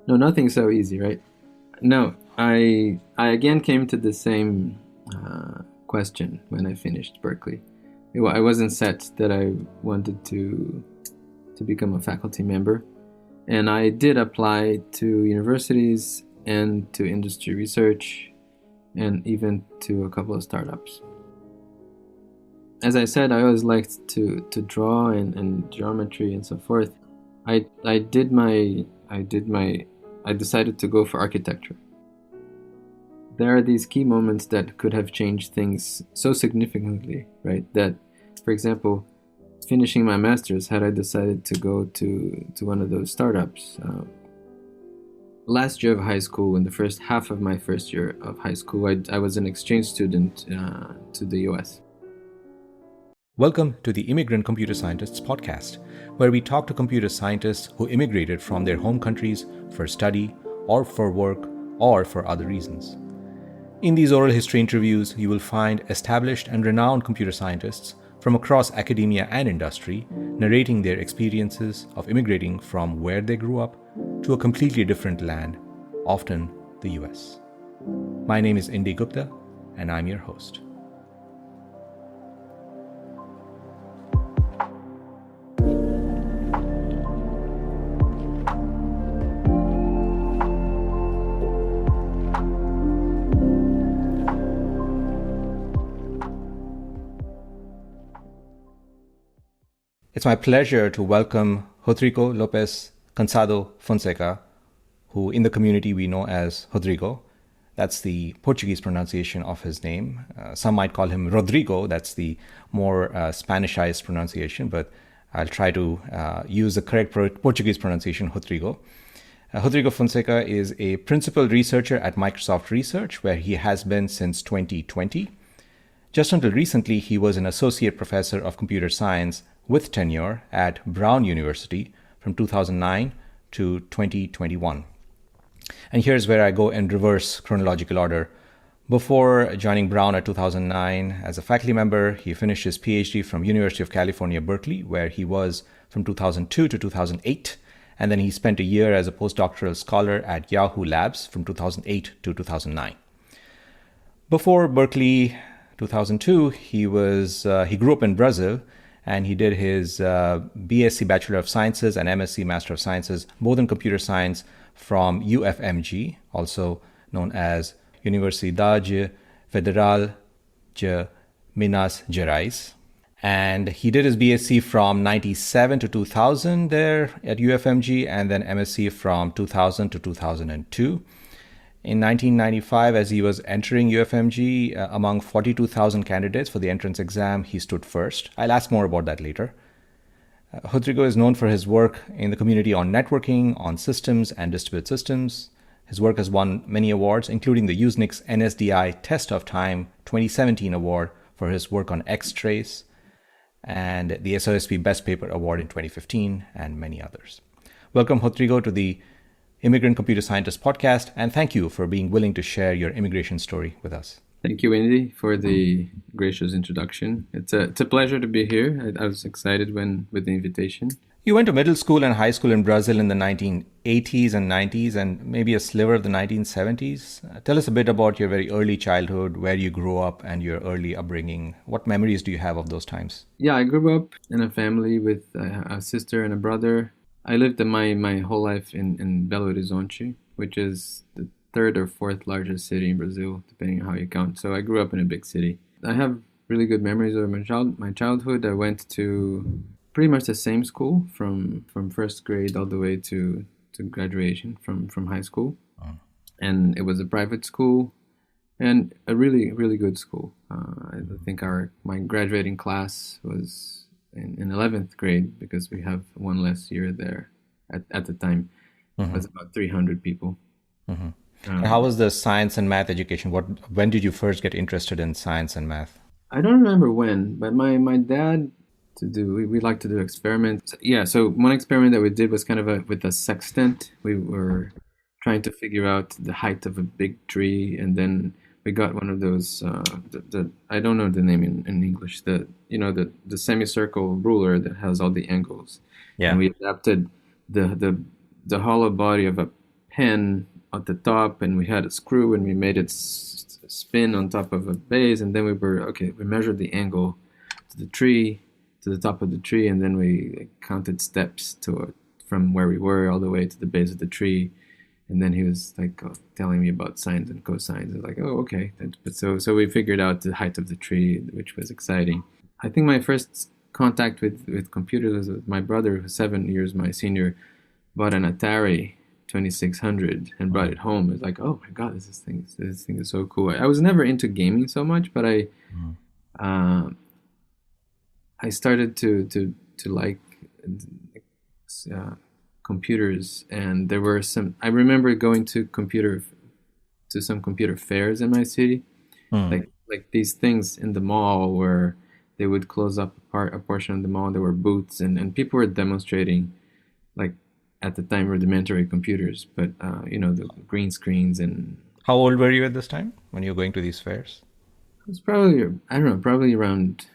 No, nothing's so easy, right? No, I again came to the same question when I finished Berkeley. I wasn't set that I wanted to become a faculty member, and I did apply to universities and to industry research, and even to a couple of startups. As I said, I always liked to draw and geometry and so forth. I decided to go for architecture. There are these key moments that could have changed things so significantly, right? That, for example, finishing my master's, had I decided to go to one of those startups. Last year of high school, in the first half of my first year of high school, I was an exchange student to the US. Welcome to the Immigrant Computer Scientists podcast, where we talk to computer scientists who immigrated from their home countries for study or for work or for other reasons. In these oral history interviews, you will find established and renowned computer scientists from across academia and industry narrating their experiences of immigrating from where they grew up to a completely different land, often the US. My name is Indy Gupta, and I'm your host. It's my pleasure to welcome Rodrigo Lopez Cansado Fonseca, who in the community we know as Rodrigo. That's the Portuguese pronunciation of his name. Some might call him Rodrigo. That's the more Spanishized pronunciation, but I'll try to use the correct Portuguese pronunciation, Rodrigo. Rodrigo Fonseca is a principal researcher at Microsoft Research, where he has been since 2020. Just until recently, he was an associate professor of computer science with tenure at Brown University from 2009 to 2021. And here's where I go in reverse chronological order. Before joining Brown at 2009 as a faculty member, he finished his PhD from University of California, Berkeley, where he was from 2002 to 2008. And then he spent a year as a postdoctoral scholar at Yahoo Labs from 2008 to 2009. Before Berkeley 2002, he grew up in Brazil, and he did his BSc Bachelor of Sciences and MSc Master of Sciences, both in computer science, from UFMG, also known as Universidade Federal de Minas Gerais. And he did his BSc from 97 to 2000 there at UFMG, and then MSc from 2000 to 2002. In 1995, as he was entering UFMG, among 42,000 candidates for the entrance exam, he stood first. I'll ask more about that later. Rodrigo is known for his work in the community on networking, on systems and distributed systems. His work has won many awards, including the Usenix NSDI Test of Time 2017 award for his work on X-Trace, and the SOSP Best Paper Award in 2015, and many others. Welcome, Rodrigo, to the Immigrant Computer Scientist podcast, and thank you for being willing to share your immigration story with us. Thank you, Indy, for the gracious introduction. It's a pleasure to be here. I was excited with the invitation. You went to middle school and high school in Brazil in the 1980s and 90s, and maybe a sliver of the 1970s. Tell us a bit about your very early childhood, where you grew up, and your early upbringing. What memories do you have of those times? Yeah, I grew up in a family with a sister and a brother. I lived my whole life in Belo Horizonte, which is the third or fourth largest city in Brazil, depending on how you count. So I grew up in a big city. I have really good memories of my childhood. I went to pretty much the same school from first grade all the way to graduation from high school. Oh. And it was a private school and a really, really good school. I think my graduating class was in 11th grade, because we have one less year there at the time. Mm-hmm. It was about 300 people. Mm-hmm. And how was the science and math education? When did you first get interested in science and math? I don't remember when, but my dad we like to do experiments. Yeah, so one experiment that we did was kind of with a sextant. We were trying to figure out the height of a big tree, and then we got one of those, I don't know the name in English, the semicircle ruler that has all the angles. Yeah. And we adapted the hollow body of a pen at the top, and we had a screw, and we made it spin on top of a base, and then we measured the angle to the tree, to the top of the tree, and then we counted steps from where we were all the way to the base of the tree. And then he was like telling me about sines and cosines. I was like, oh, okay. But so we figured out the height of the tree, which was exciting. I think my first contact with computers was with my brother, who was 7 years my senior, bought an Atari 2600 and brought it home. It was like, oh my God, this thing is so cool. I was never into gaming so much, but I started to like computers, and there were some. I remember going to some computer fairs in my city, like these things in the mall where they would close up a portion of the mall. There were booths, and people were demonstrating, like at the time, rudimentary computers, but the green screens. And how old were you at this time when you were going to these fairs? it was probably, I don't know, probably around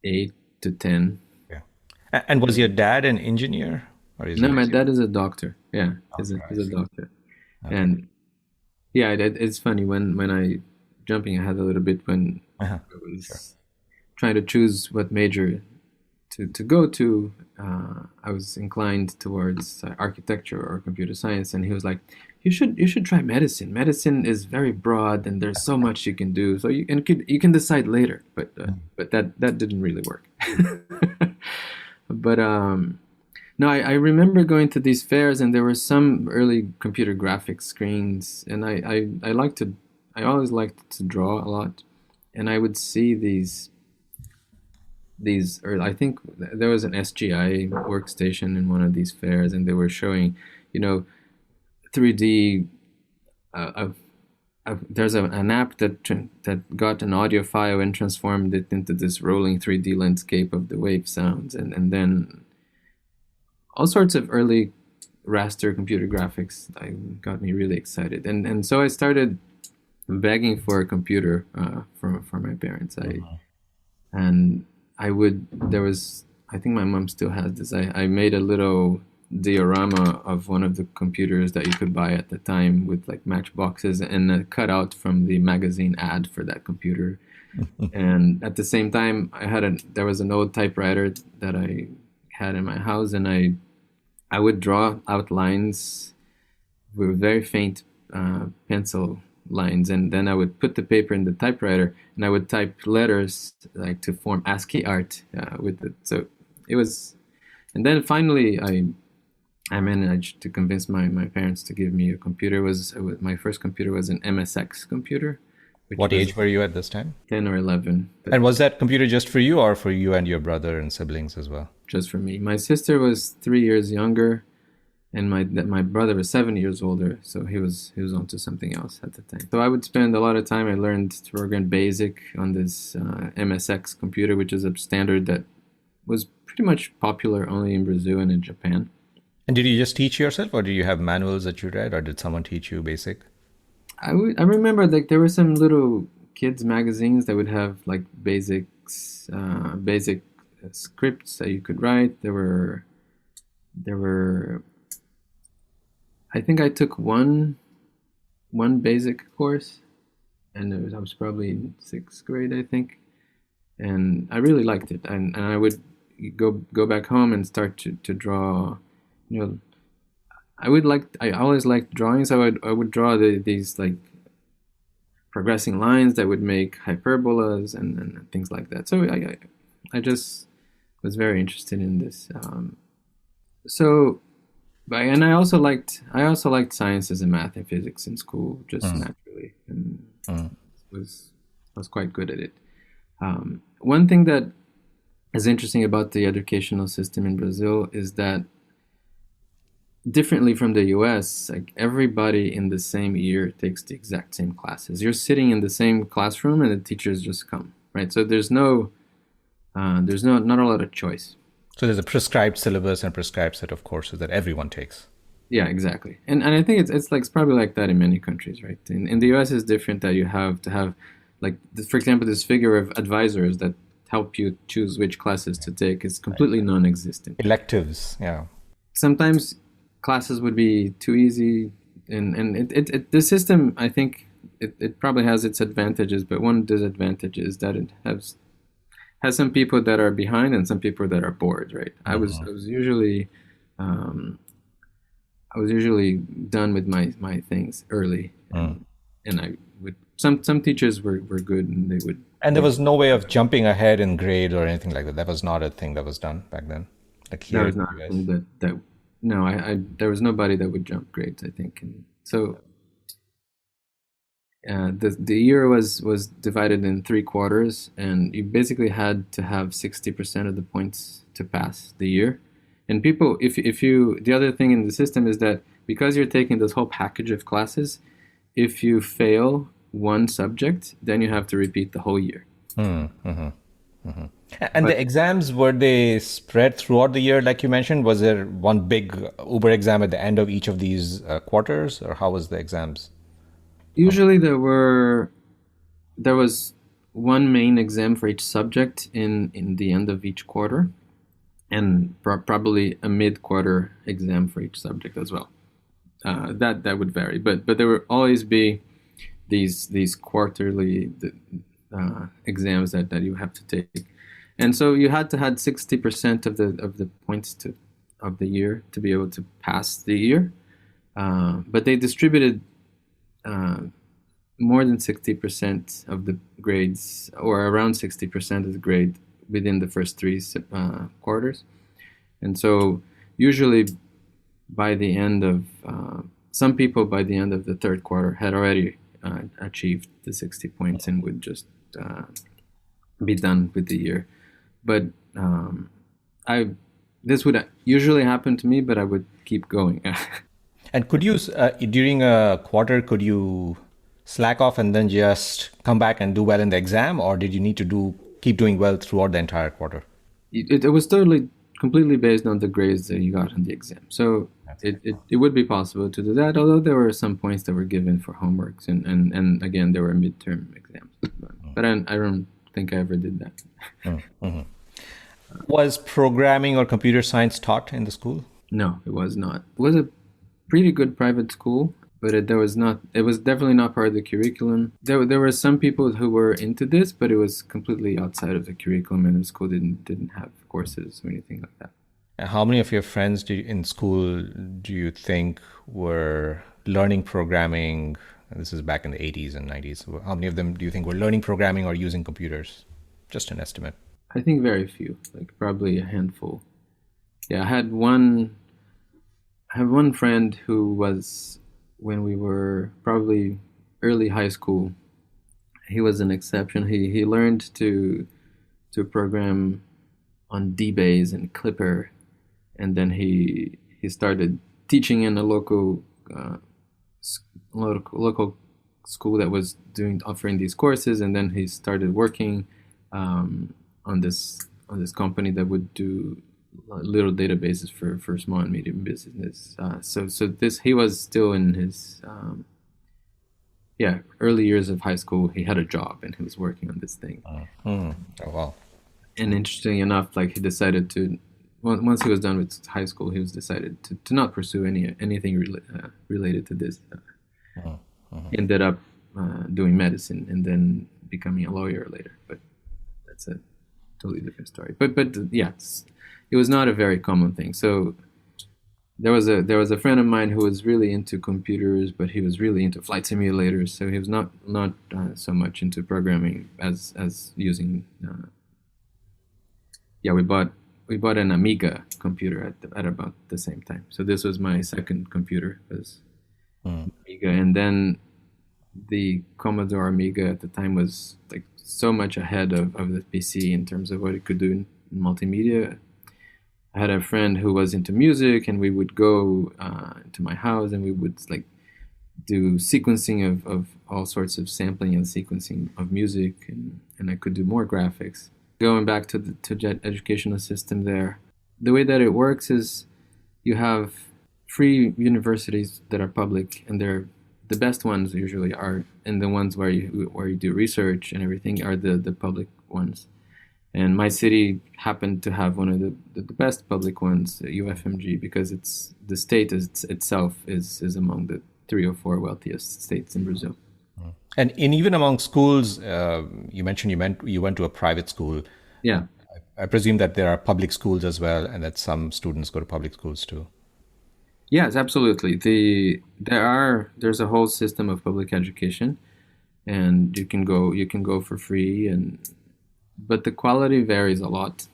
8 to 10. And was your dad an engineer? No, my dad is a doctor. Yeah, he's a doctor. Okay. And yeah, it's funny when I, jumping ahead a little bit, when I was trying to choose what major to go to, I was inclined towards architecture or computer science, and he was like, you should try medicine. Medicine is very broad, and there's so much you can do. So you can decide later. But that didn't really work. But no, I remember going to these fairs, and there were some early computer graphics screens, and I always liked to draw a lot, and I would see these, or I think there was an SGI workstation in one of these fairs, and they were showing, 3D. There's an app that got an audio file and transformed it into this rolling 3D landscape of the wave sounds, and then all sorts of early raster computer graphics got me really excited, and so I started begging for a computer for my parents. I think my mom still has this. I made a little diorama of one of the computers that you could buy at the time with like matchboxes and a cutout from the magazine ad for that computer. And at the same time, there was an old typewriter that I had in my house, and I would draw out lines with very faint pencil lines, and then I would put the paper in the typewriter, and I would type letters like to form ASCII art with it. So it was, and then finally I managed to convince my parents to give me a computer. My first computer was an MSX computer. What age were you at this time? 10 or 11. And was that computer just for you, or for you and your brother and siblings as well? Just for me. My sister was 3 years younger, and my brother was 7 years older, so he was onto something else at the time. So I would spend a lot of time. I learned to program BASIC on this MSX computer, which is a standard that was pretty much popular only in Brazil and in Japan. And did you just teach yourself, or did you have manuals that you read, or did someone teach you BASIC? I remember like there were some little kids magazines that would have like basic scripts that you could write. There were. I think I took one basic course, and I was probably in 6th grade, I think, and I really liked it. And I would go back home and start to draw. I always liked drawing, so I would draw these like progressing lines that would make hyperbolas and things like that. So I just was very interested in this. And I also liked sciences and math and physics in school, just naturally, and was quite good at it. One thing that is interesting about the educational system in Brazil is that, differently from the US, like everybody in the same year takes the exact same classes. You're sitting in the same classroom and the teachers just come, right? So there's not a lot of choice. So there's a prescribed syllabus and prescribed set of courses that everyone takes. Yeah, exactly. And I think it's probably like that in many countries, right? In the US it's different, that you have to have, like, for example, this figure of advisors that help you choose which classes to take is completely non-existent. Electives, yeah. Sometimes classes would be too easy, and the system, I think it probably has its advantages, but one disadvantage is that it has some people that are behind and some people that are bored, right? Um, I was usually done with my things early, Mm. and I would some teachers were good, and And there they was no way of jumping ahead in grade or anything like that. That was not a thing that was done back then, like that here was in not the a US. thing that no, I there was nobody that would jump grades, I think, and so the year was divided in three quarters, and you basically had to have 60% of the points to pass the year. And people, if you, the other thing in the system is that because you're taking this whole package of classes, if you fail one subject, then you have to repeat the whole year. And But the exams, were they spread throughout the year, like you mentioned? Was there one big Uber exam at the end of each of these quarters, or how was the exams? usually there was one main exam for each subject in the end of each quarter, and probably a mid-quarter exam for each subject as well. That would vary, but there would always be these quarterly exams that you have to take, and so you had to had 60% of the points of the year to be able to pass the year. But they distributed uh, more than 60% of the grades, or around 60% of the grade within the first three quarters, and so usually by the end of some people by the end of the third quarter had already achieved the 60 points and would just uh, be done with the year. But I this would usually happen to me, but I would keep going. And could you, during a quarter, could you slack off and then just come back and do well in the exam, or did you need to keep doing well throughout the entire quarter? It was totally completely based on the grades that you got on the exam. So it would be possible to do that, although there were some points that were given for homeworks, and again, there were midterm exams. But I don't think I ever did that. Was programming or computer science taught in the school? No, it was not. It was a pretty good private school, but there was not. It was definitely not part of the curriculum. There were some people who were into this, but it was completely outside of the curriculum, and the school didn't have courses or anything like that. And how many of your friends in school do you think were learning programming? This is back in the 80s and 90s. How many of them do you think were learning programming or using computers? Just an estimate. I think very few, like probably a handful. Yeah, I have one friend who was, when we were probably early high school, he was an exception. He learned to program on DBase and Clipper, and then he started teaching in a uh, local school that was offering these courses, and then he started working on this company that would do little databases for small and medium business. So this he was still in his early years of high school. He had a job and he was working on this thing. Oh, wow. And interestingly enough, like he decided to once he was done with high school, he was decided to not pursue anything related to this. He ended up doing medicine and then becoming a lawyer later. But that's a totally different story. But yeah, it was not a very common thing. So there was a friend of mine who was really into computers, but he was really into flight simulators. So he was not so much into programming as using. Yeah, we bought an Amiga computer at about the same time. So this was my second computer, was Amiga, and then the Commodore Amiga at the time was like so much ahead of the PC in terms of what it could do in multimedia. I had a friend who was into music, and we would go to my house, and we would like do sequencing of all sorts of sampling and sequencing of music, and I could do more graphics. Going back to the educational system there, the way that it works is you have free universities that are public, and they're the best ones usually are, and the ones where you do research and everything are the public ones. And my city happened to have one of the best public ones, UFMG, because the state itself is among the three or four wealthiest states in Brazil. And even among schools, you mentioned you went to a private school. Yeah. I presume that there are public schools as well, and that some students go to public schools too. Yes, absolutely. There's a whole system of public education, and you can go for free, but the quality varies a lot,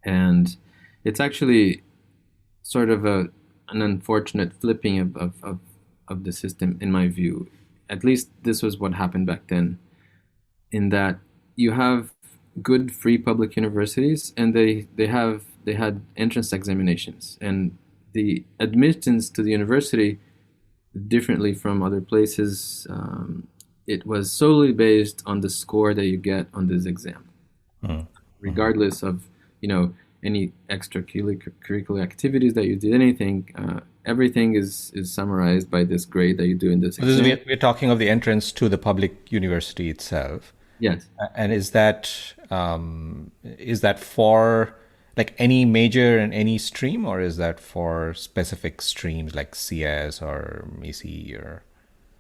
and it's actually sort of an unfortunate flipping of the system, in my view. At least this was what happened back then, in that you have good free public universities, and they had entrance examinations, and the admittance to the university, differently from other places, it was solely based on the score that you get on this exam, regardless of any extracurricular activities that you did, anything. Everything is summarized by this grade that you do in this So this exam. we're talking of the entrance to the public university itself. Yes. And is that for like any major and any stream, or is that for specific streams like CS or EC or?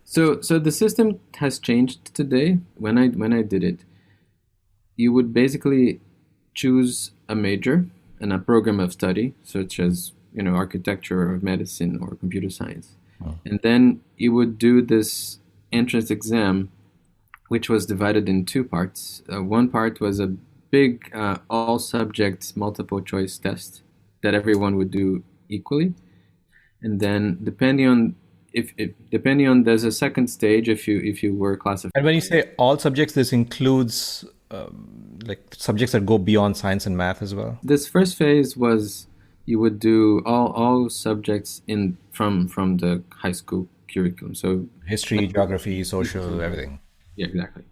So the system has changed today. When I did it, you would basically choose a major and a program of study, such as architecture or medicine or computer science, and then you would do this entrance exam, which was divided in two parts. One part was a big all subjects multiple choice test that everyone would do equally, and then depending on if depending on there's a second stage if you were classified. And when you say all subjects, this includes like subjects that go beyond science and math as well. This first phase was you would do all subjects in from the high school curriculum. So History, geography, social, everything. yeah, exactly.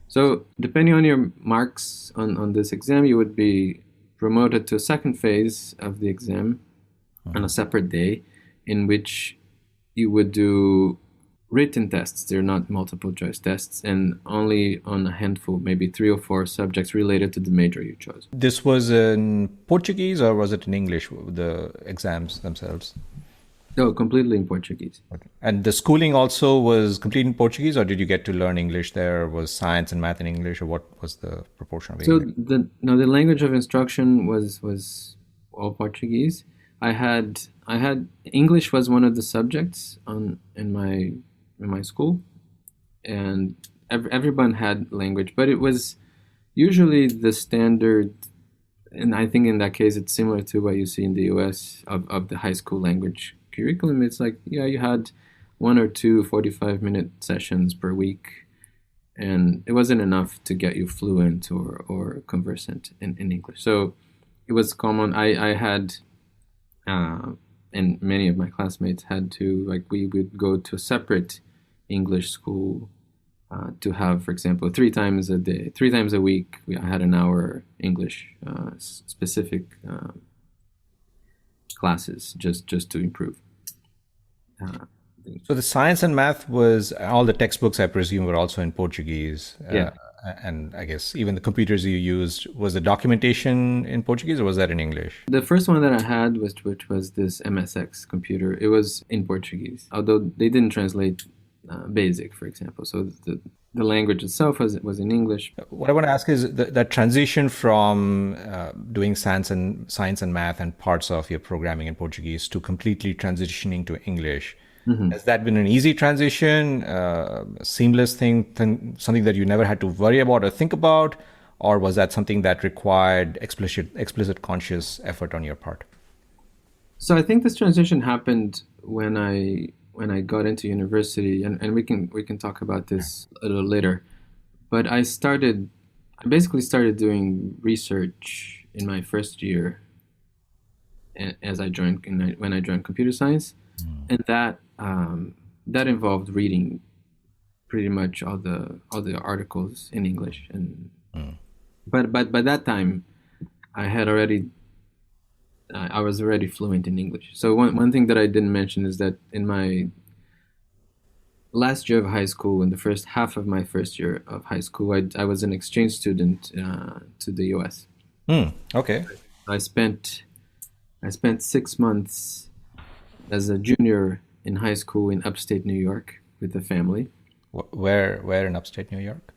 So depending on your marks on this exam, you would be promoted to a second phase of the exam on a separate day, in which you would do written tests. They're not multiple choice tests, and only on a handful, maybe 3 or 4 subjects related to the major you chose. This was in Portuguese or was it in English, the exams themselves? No, completely in Portuguese. And the schooling also was complete in Portuguese, or did you get to learn English there? Was science and math in English, or what was the proportion of So English? the language of instruction was all Portuguese. I had English was one of the subjects in my school, and everyone had language, but it was usually the standard. And I think in that case, it's similar to what you see in the US of the high school language curriculum. It's like, yeah, you had 1 or 2 45-minute sessions per week, and it wasn't enough to get you fluent or conversant in English. So it was common. I had, and many of my classmates had to, like, we would go to a separate English school to have, for example, 3 times a week, I had an hour English specific classes just to improve. So the science and math was all the textbooks, I presume, were also in Portuguese. Yeah. And I guess even the computers you used, was the documentation in Portuguese or was that in English? The first one that I had which was this MSX computer. It was in Portuguese, although they didn't translate BASIC, for example. So the language itself was in English. What I want to ask is that transition from doing science and math and parts of your programming in Portuguese to completely transitioning to English. Mm-hmm. Has that been an easy transition, a seamless thing, something that you never had to worry about or think about? Or was that something that required explicit conscious effort on your part? So I think this transition happened when I got into university, and we can talk about this a little later. But I basically started doing research in my first year as when I joined computer science, and that involved reading pretty much all the articles in English, and but by that time I was already fluent in English. So one thing that I didn't mention is that in my last year of high school, in the first half of my first year of high school, I was an exchange student to the U.S. Okay. I spent I spent 6 months as a junior in high school in upstate New York with the family. Where in upstate New York?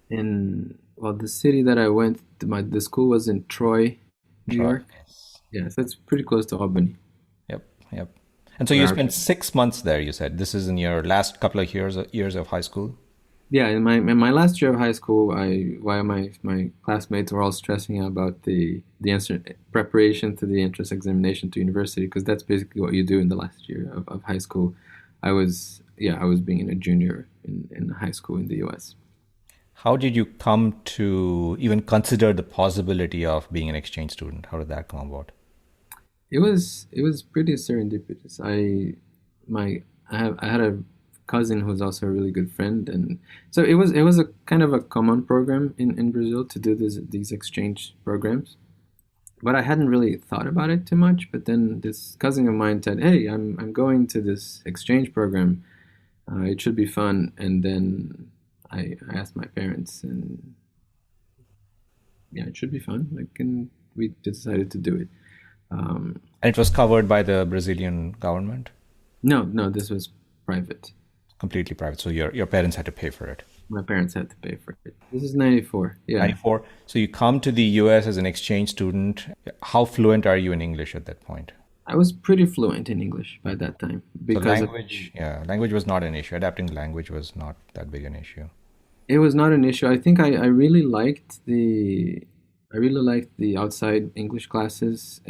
In well, the city that I went, the school was in Troy, New Troy. York. Yeah, so it's pretty close to Albany. Yep, yep. And so Where you our, spent 6 months there, you said. This is in your last couple of years of high school? yeah, in my last year of high school, while my classmates were all stressing about the answer preparation to the entrance examination to university, because that's basically what you do in the last year of high school. I was being a junior in high school in the U.S. How did you come to even consider the possibility of being an exchange student? How did that come about? It was pretty serendipitous. I had a cousin who's also a really good friend, and so it was a kind of a common program in Brazil to do these exchange programs. But I hadn't really thought about it too much. But then this cousin of mine said, "Hey, I'm going to this exchange program. It should be fun." And then I asked my parents, and yeah, it should be fun. Like, and we decided to do it. Um, And it was covered by the Brazilian government, no, no, this was private. completely private. So your parents had to pay for it. My parents had to pay for it. This is 94. Yeah. 94. So you come to the US as an exchange student. How fluent are you in English at that point? I was pretty fluent in English by that time So because language, yeah, language was not an issue. Adapting language was not that big an issue. it was not an issue. I think I really liked the outside English classes,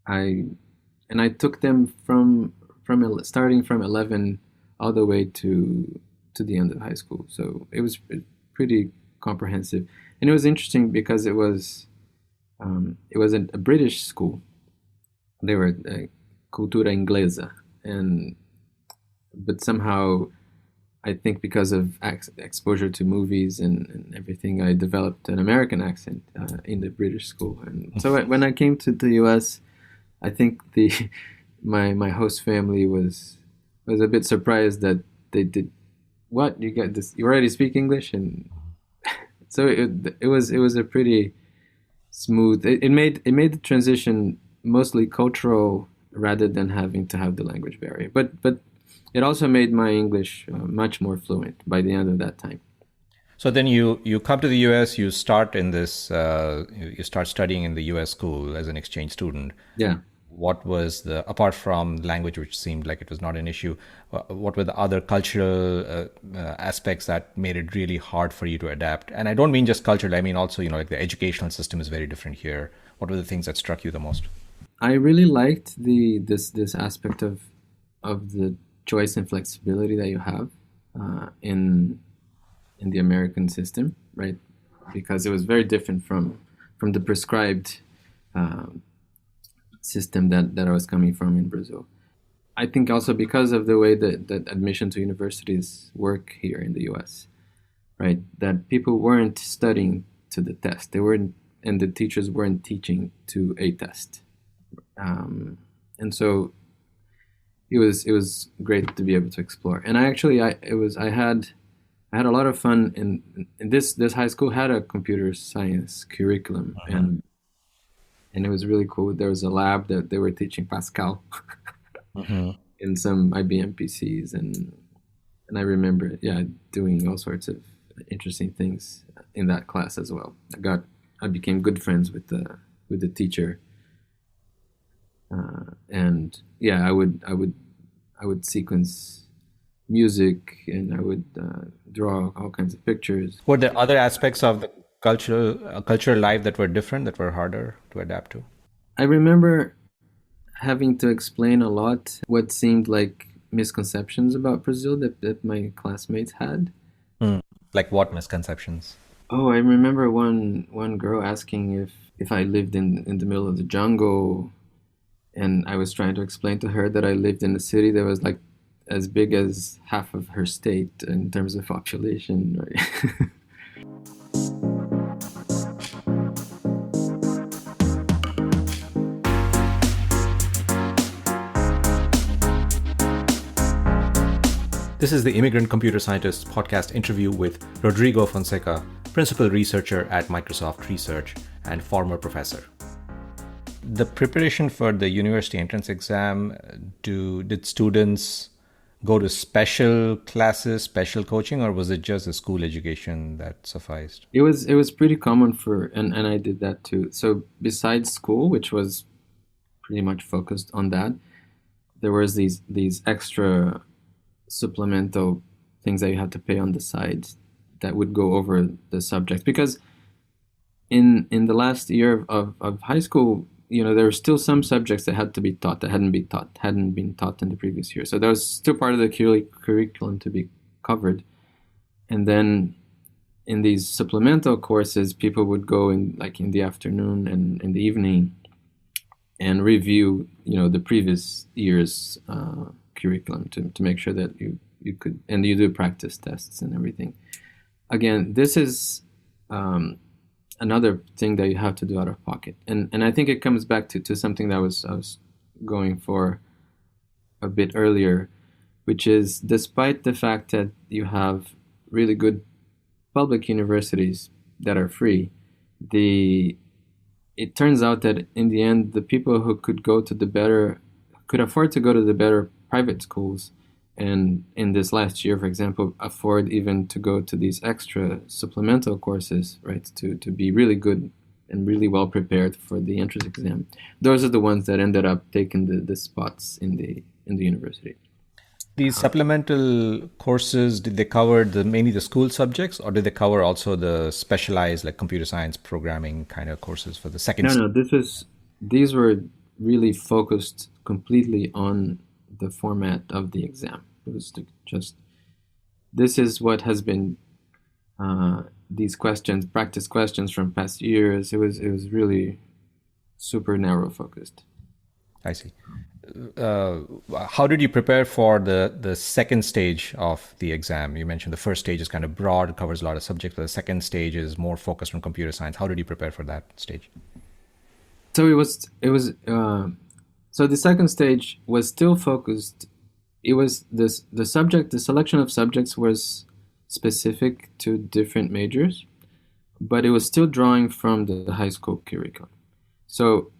I and I took them starting from 11 all the way to the end of high school. So it was pretty comprehensive, and it was interesting because it was a British school. They were cultura inglesa, but somehow I think because of exposure to movies and everything, I developed an American accent in the British school. And so when I came to the U.S., I think my host family was a bit surprised that they did, what, you get this, you already speak English? And so it was a pretty smooth. It made the transition mostly cultural rather than having to have the language barrier. But it also made my English much more fluent by the end of that time. So then you come to the US, you start in this, you start studying in the US school as an exchange student. Yeah. What was apart from language, which seemed like it was not an issue, what were the other cultural aspects that made it really hard for you to adapt? And I don't mean just cultural, I mean also, like the educational system is very different here. What were the things that struck you the most? I really liked this aspect of the choice and flexibility that you have in the American system, right? Because it was very different from the prescribed system that I was coming from in Brazil. I think also because of the way that admission to universities work here in the US, right? That people weren't studying to the test. They weren't, and the teachers weren't teaching to a test. And so it was great to be able to explore. And I had a lot of fun in this high school had a computer science curriculum, and it was really cool. There was a lab that they were teaching Pascal in some IBM PCs, and I remember, doing all sorts of interesting things in that class as well. I became good friends with the teacher, and yeah, I would sequence music, and I would draw all kinds of pictures. Were there other aspects of the cultural life that were different, that were harder to adapt to? I remember having to explain a lot what seemed like misconceptions about Brazil that my classmates had. Like what misconceptions? Oh, I remember one girl asking if I lived in the middle of the jungle, and I was trying to explain to her that I lived in a city that was like as big as half of her state in terms of population, right? This is the Immigrant Computer Scientist podcast interview with Rodrigo Fonseca, principal researcher at Microsoft Research and former professor. The preparation for the university entrance exam, did students go to special classes, special coaching, or was it just the school education that sufficed? It was pretty common and I did that too. So besides school, which was pretty much focused on that, there was these extra supplemental things that you had to pay on the side that would go over the subject. Because in the last year of high school, there were still some subjects that had to be taught that hadn't been taught in the previous year. So that was still part of the curriculum to be covered. And then in these supplemental courses, people would go in the afternoon and in the evening and review, the previous year's curriculum to make sure that you could, and you do practice tests and everything. Again, this is another thing that you have to do out of pocket. And I think it comes back to something that I was going for a bit earlier, which is despite the fact that you have really good public universities that are free, it turns out that in the end, the people who could afford to go to the better private schools, and in this last year, for example, afford even to go to these extra supplemental courses, right, to be really good and really well prepared for the entrance exam. Those are the ones that ended up taking the spots in the university. These supplemental courses, did they cover mainly the school subjects, or did they cover also the specialized, like computer science programming kind of courses for the second? No, these were really focused completely on the format of the exam. It was this is what has been these questions, practice questions from past years. It was really super narrow focused. I see. How did you prepare for the second stage of the exam? You mentioned the first stage is kind of broad, it covers a lot of subjects, but the second stage is more focused on computer science. How did you prepare for that stage? So so the second stage was still focused. It was the selection of subjects was specific to different majors, but it was still drawing from the high school curriculum. So,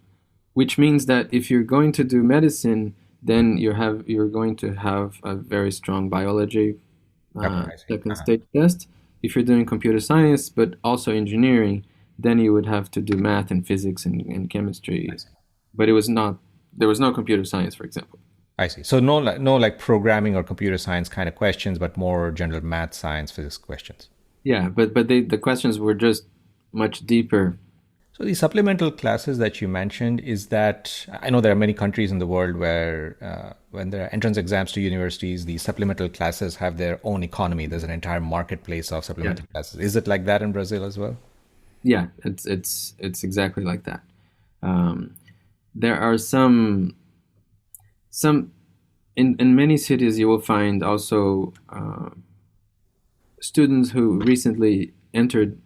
which means that if you're going to do medicine, then you're going to have a very strong biology second stage test. If you're doing computer science, but also engineering, then you would have to do math and physics and chemistry. But there was no computer science, for example. I see. So no like programming or computer science kind of questions, but more general math, science, physics questions. Yeah, but the questions were just much deeper. So the supplemental classes that you mentioned, is that, I know there are many countries in the world where when there are entrance exams to universities, the supplemental classes have their own economy. There's an entire marketplace of supplemental classes. Is it like that in Brazil as well? Yeah, it's exactly like that. There are some in many cities you will find also students who recently entered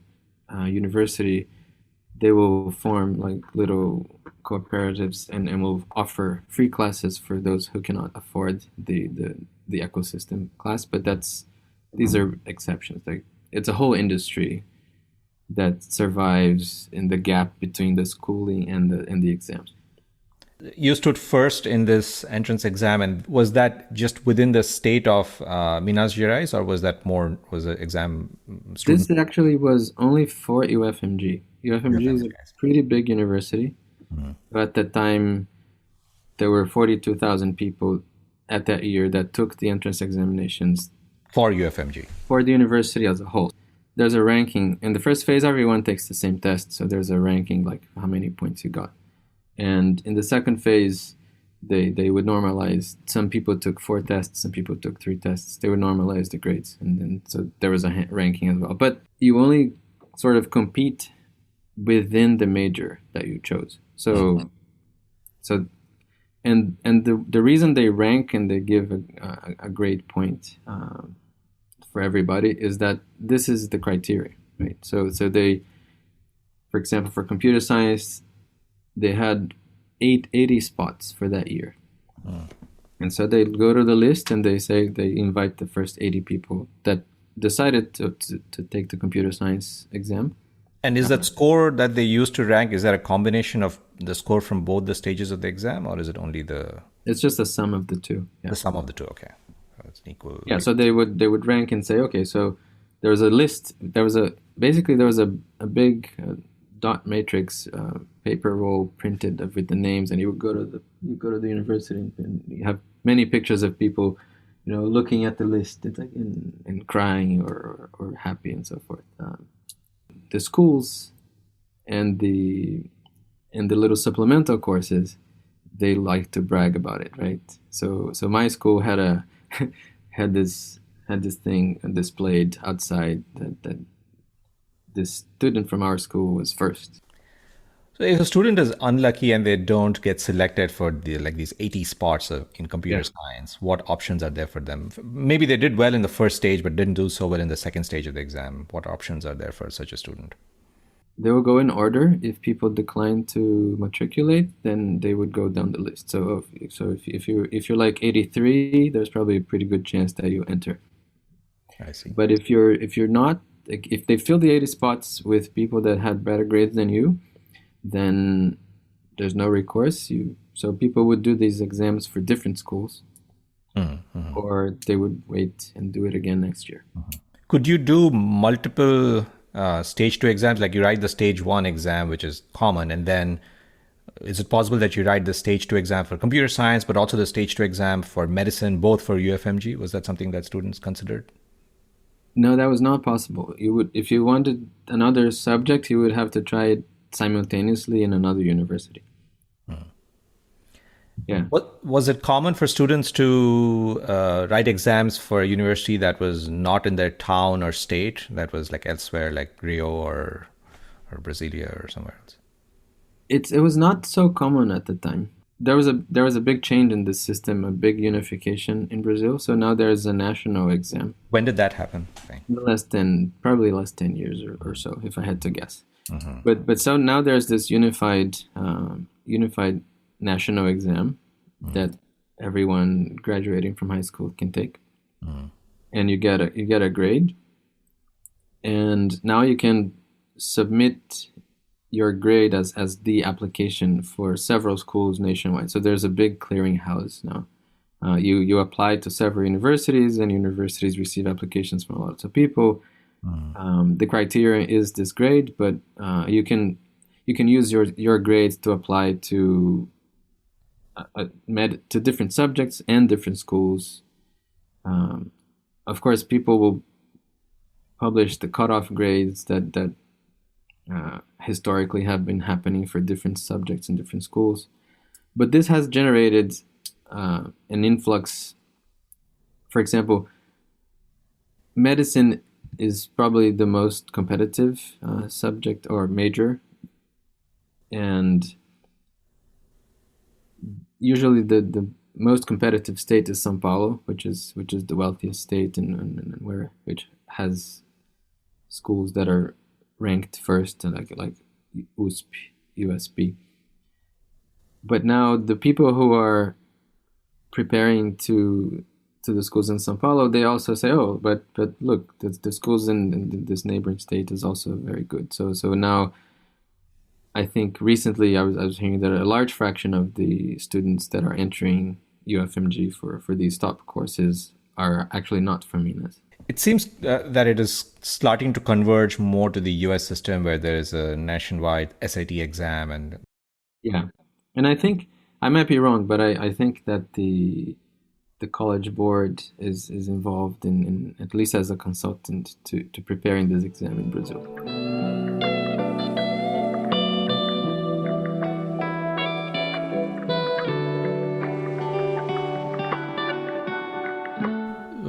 university. They will form like little cooperatives and will offer free classes for those who cannot afford the ecosystem class. But these are exceptions. Like, it's a whole industry that survives in the gap between the schooling and the exams. You stood first in this entrance exam, and was that just within the state of Minas Gerais, or was the exam student? This actually was only for UFMG. UFMG is a pretty big university, but at the time there were 42,000 people at that year that took the entrance examinations for UFMG, for the university as a whole. There's a ranking. In the first phase, everyone takes the same test, so there's a ranking like how many points you got. And in the second phase, they would normalize. Some people took 4 tests, some people took 3 tests. They would normalize the grades, and then so there was a ranking as well. But you only sort of compete within the major that you chose. So the reason they rank and they give a grade point for everybody is that this is the criteria, right? So they, for example, for computer science, they had 80 spots for that year. And so they go to the list and they say they invite the first 80 people that decided to take the computer science exam. And is that score that they use to rank, is that a combination of the score from both the stages of the exam, or is it only It's just a sum of the two. Yeah. the sum of the two? Okay. It's equal. Yeah. So they would rank and say, okay, so there was a list. There was a big dot matrix paper roll printed with the names, and you go to the university and you have many pictures of people, looking at the list. It's like and crying or happy and so forth. The schools and the little supplemental courses, they like to brag about it, right? So my school had a had this thing displayed outside that this student from our school was first. So if a student is unlucky and they don't get selected for these 80 spots in computer Yeah. science, what options are there for them? Maybe they did well in the first stage but didn't do so well in the second stage of the exam. What options are there for such a student? They will go in order. If people decline to matriculate, then they would go down the list. So if you're like 83, there's probably a pretty good chance that you enter. I see. But if you're not, like, if they fill the 80 spots with people that had better grades than you, then there's no recourse. So people would do these exams for different schools, or they would wait and do it again next year. Could you do multiple stage two exams? Like you write the stage one exam, which is common, and then is it possible that you write the stage two exam for computer science, but also the stage two exam for medicine, both for UFMG? Was that something that students considered? No, that was not possible. If you wanted another subject, you would have to try it simultaneously in another university. Yeah. What was it common for students to write exams for a university that was not in their town or state, that was like elsewhere, like Rio or Brasilia or somewhere else? It was not so common at the time. There was a big change in this system, a big unification in Brazil. So now there's a national exam. When did that happen? Okay. Probably less 10 years or so, if I had to guess. But so now there's this unified national exam that everyone graduating from high school can take, and you get a grade, and now you can submit your grade as the application for several schools nationwide. So there's a big clearinghouse now. You apply to several universities, and universities receive applications from lots of people. The criteria is this grade, but you can use your grade to apply to different subjects and different schools. Of course, people will publish the cutoff grades that historically have been happening for different subjects in different schools. But this has generated an influx. For example, medicine is probably the most competitive subject or major, and usually the most competitive state is São Paulo, which is the wealthiest state and which has schools that are ranked first, like USP, USP. But now the people who are preparing to the schools in São Paulo, they also say, oh, but look, the schools in this neighboring state is also very good. So now, I think recently I was hearing that a large fraction of the students that are entering UFMG for these top courses are actually not from Minas. It seems that it is starting to converge more to the US system, where there is a nationwide SAT exam. And yeah, and I think I might be wrong, but I think that the college board is involved in at least as a consultant to preparing this exam in Brazil.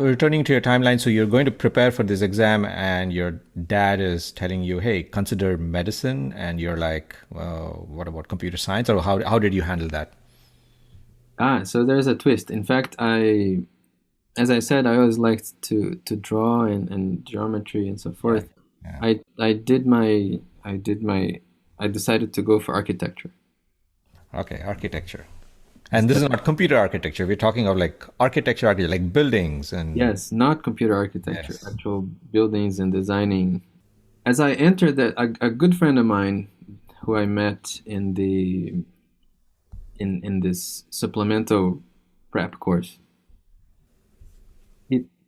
returning to your timeline, so you're going to prepare for this exam and your dad is telling you, hey, consider medicine. And you're like, well, what about computer science? Or how did you handle that? So there's a twist. In fact, as I said, I always liked to draw and geometry and so forth. Yeah. I decided to go for architecture. Okay, architecture. And this is not computer architecture. We're talking of like architecture, like buildings and Yes, not computer architecture, yes. actual buildings and designing. As I entered that, a good friend of mine who I met in the in this supplemental prep course,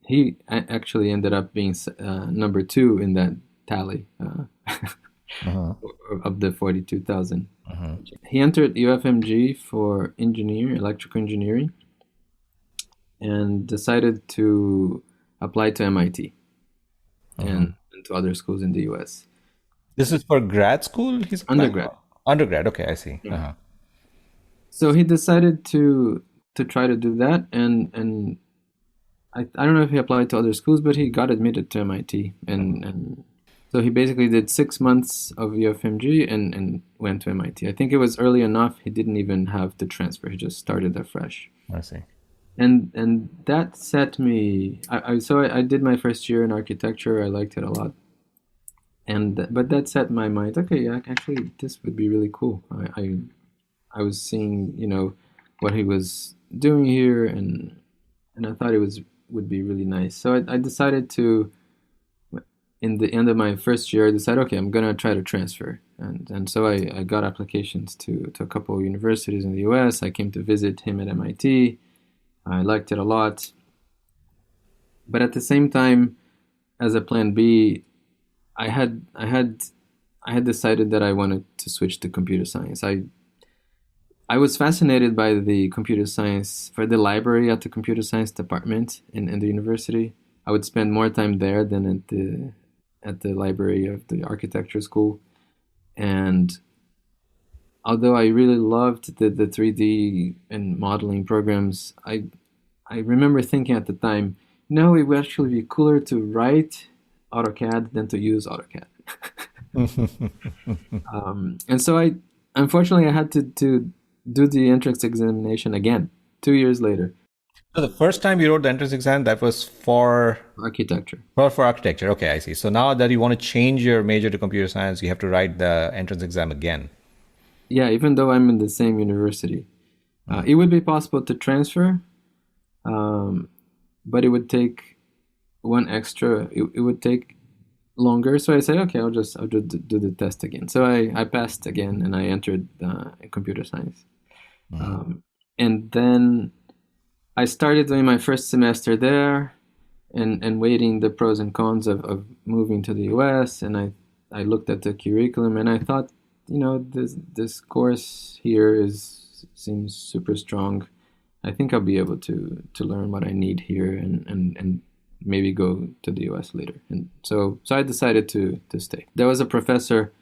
he actually ended up being number two in that tally Uh-huh. of the 42,000. Uh-huh. He entered UFMG for electrical engineering, and decided to apply to MIT Uh-huh. and to other schools in the US. This is for grad school he's applying? Undergrad. Undergrad, okay, I see. Yeah. Uh-huh. So he decided to try to do that, and I don't know if he applied to other schools, but he got admitted to MIT, and so he basically did 6 months of UFMG and went to MIT. I think it was early enough; he didn't even have to transfer; he just started afresh. I see. And that set me. I did my first year in architecture. I liked it a lot, and but that set my mind. Okay, yeah, actually, this would be really cool. I was seeing, what he was doing here, and I thought it would be really nice. So I decided to, in the end of my first year, I decided, okay, I'm gonna try to transfer, and so I got applications to a couple of universities in the U.S. I came to visit him at MIT. I liked it a lot, but at the same time, as a plan B, I had decided that I wanted to switch to computer science. I was fascinated by the computer science for the library at the computer science department in the university. I would spend more time there than at the library of the architecture school. And although I really loved the 3D and modeling programs, I remember thinking at the time, no, it would actually be cooler to write AutoCAD than to use AutoCAD. And so unfortunately, I had to do the entrance examination again 2 years later. So the first time you wrote the entrance exam, that was Architecture. for architecture. Okay, I see. So now that you want to change your major to computer science, you have to write the entrance exam again. Yeah, even though I'm in the same university, it would be possible to transfer, but it would take one extra. It would take longer. So I say, okay, I'll just do the test again. So I passed again, and I entered computer science. And then I started doing my first semester there, and weighing the pros and cons of moving to the US. And I looked at the curriculum, and I thought, this course here seems super strong. I think I'll be able to learn what I need here, and maybe go to the US later. And so I decided to stay. There was a professor,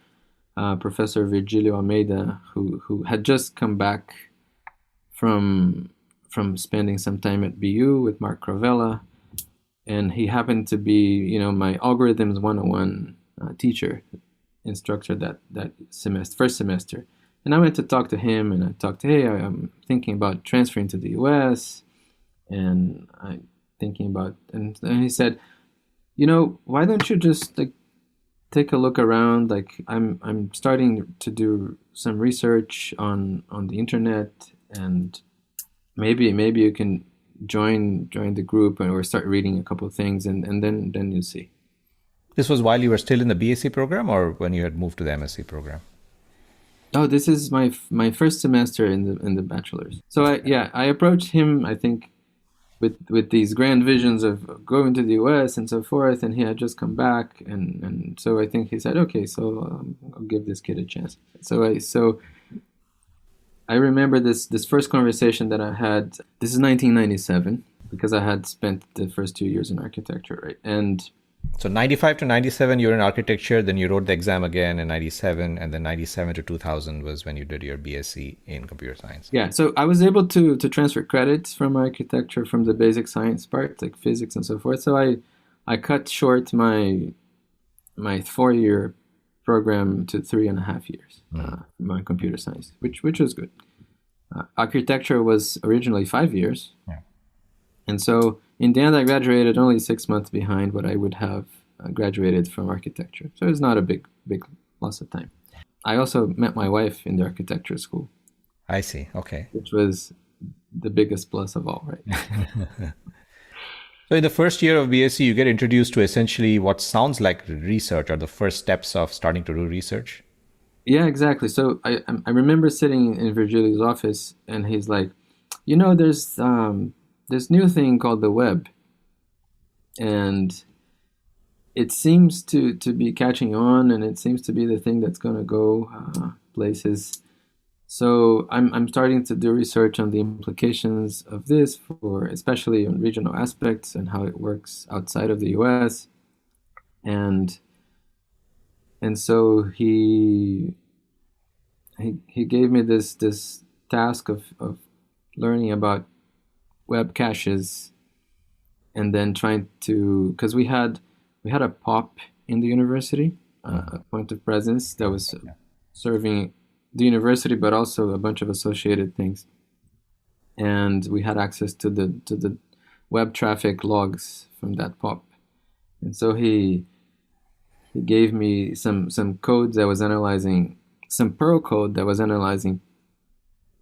Professor Virgilio Almeida, who had just come back from spending some time at BU with Mark Crovella, and he happened to be, my algorithms 101 teacher, instructor that semester, first semester. And I went to talk to him, and I talked to, hey, I'm thinking about transferring to the US, and and he said, why don't you just take a look around? I'm starting to do some research on the internet, and maybe you can join the group or start reading a couple of things, and then you see. This was while you were still in the BSc program, or when you had moved to the MSc program? Oh, this is my first semester in the bachelor's. So I approached him, I think, with these grand visions of going to the US and so forth, and he had just come back, and so I think he said, okay, so I'll give this kid a chance. So I remember this first conversation that I had. This is 1997, because I had spent the first 2 years in architecture, right? And so 95 to 97, you were in architecture, then you wrote the exam again in 97, and then 97 to 2000 was when you did your BSc in computer science. Yeah, so I was able to transfer credits from architecture, from the basic science part, like physics and so forth. So I cut short my 4-year program to 3.5 years, my computer science, which was good. Architecture was originally 5 years. Yeah. And so in the end, I graduated only 6 months behind what I would have graduated from architecture. So it's not a big loss of time. I also met my wife in the architecture school. I see. Okay. Which was the biggest plus of all, right? So in the first year of BSc, you get introduced to essentially what sounds like research or the first steps of starting to do research. Yeah, exactly. So I remember sitting in Virgilio's office, and he's like, there's this new thing called the web, and it seems to be catching on, and it seems to be the thing that's going to go places. So I'm starting to do research on the implications of this for especially on regional aspects and how it works outside of the US. And so he gave me this task of learning about web caches, and then trying to, because we had a POP in the university, a point of presence that was serving the university, but also a bunch of associated things. And we had access to the web traffic logs from that POP. And so he gave me some code that was analyzing some Perl code that was analyzing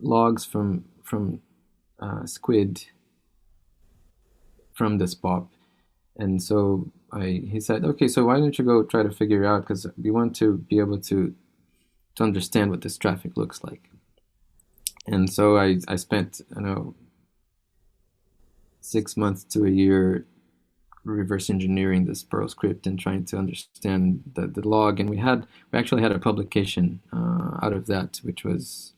logs from Squid from this POP. And so he said, okay, so why don't you go try to figure it out, because we want to be able to understand what this traffic looks like. And so I spent, 6 months to a year reverse engineering this Perl script and trying to understand the log. And we actually had a publication out of that, which was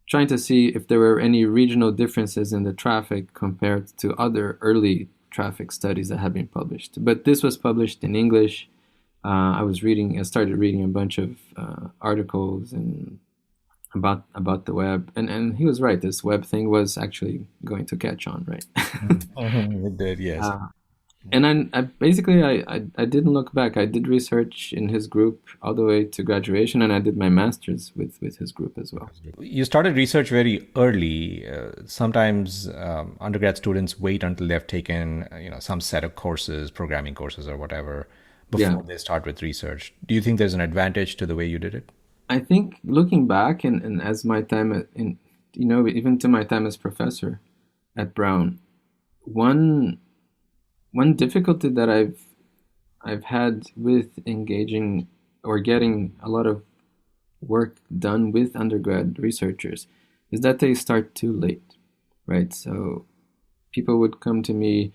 trying to see if there were any regional differences in the traffic compared to other early traffic studies that had been published. But this was published in English. I started reading a bunch of articles and about the web, and he was right. This web thing was actually going to catch on, right? It did, yes. And I didn't look back. I did research in his group all the way to graduation, and I did my master's with his group as well. You started research very early. Sometimes undergrad students wait until they've taken some set of courses, programming courses or whatever, before they start with research. Do you think there's an advantage to the way you did it? I think looking back and as my time even to my time as professor at Brown, one difficulty that I've had with engaging or getting a lot of work done with undergrad researchers is that they start too late, right? So people would come to me